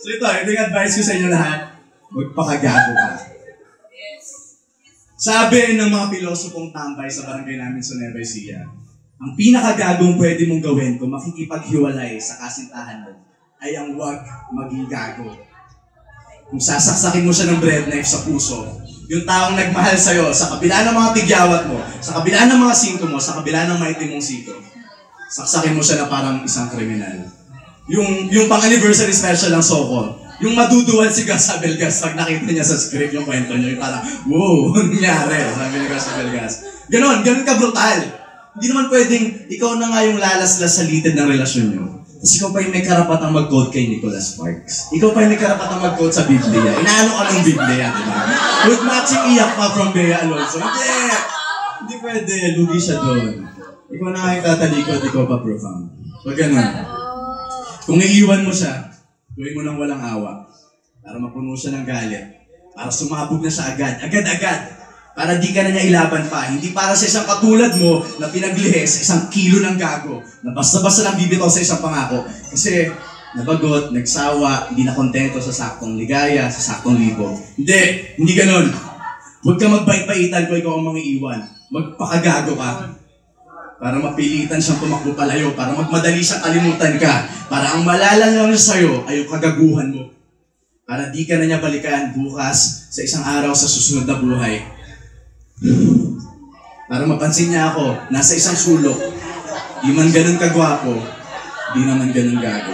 So ito yung advice ko sa inyo lahat, magpakagago ka. Sabi ng mga pilosopong tambay sa barangay namin sa Nueva Ecija, ang pinakagagong pwede mong gawin kung makikipaghiwalay sa kasintahan mo ay ang huwag maging gago. Kung sasaksakin mo siya ng bread knife sa puso, yung taong nagmahal sa'yo, sa kabila ng mga tigyawat mo, sa kabila ng mga singko mo, sa kabila ng maitim mong siko, saksakin mo siya na parang isang kriminal. Yung pang-anniversary special ng Soko, yung maduduwal si Gus Abelgas pag nakita niya sa script yung kwento niya, yung parang, wow, nangyari, sabi ni Gus Abelgas. Ganon ka brutal. Hindi naman pwedeng ikaw na nga yung lalaslas sa litid ng relasyon niyo. Tapos ikaw pa yung may karapatang mag-quote kay Nicholas Sparks. Ikaw pa yung may karapatang mag-quote sa Biblia. Inaano ka ng Biblia, di ba? With matching iyak pa from Bea Alonso. Hindi pwede. Lugi siya doon. Ikaw na nga yung tatalikod, ikaw pa profound. So ganun. Kung iiwan mo siya, gawin mo nang walang awa. Para mapuno siya ng galit. Para sumabog na siya agad. Agad-agad. Para di ka na niya ilaban pa. Hindi para sa isang katulad mo na pinaglihi sa isang kilo ng gago na basta-basta lang bibitaw sa isang pangako. Kasi nabagot, nagsawa, hindi na kontento sa saktong ligaya, sa saktong libo. Hindi ganun. Huwag ka magbait-baitan kung ikaw ang mangiiwan. Magpakagago ka. Para mapilitan siyang tumakbo palayo, para magmadali siyang kalimutan ka. Para ang malala lang sa'yo ay yung kagaguhan mo. Para di ka na niya balikan bukas sa isang araw sa susunod na buhay. Para mapansin niya ako, nasa isang sulok, di man ganun kagwapo, di naman ganun gago.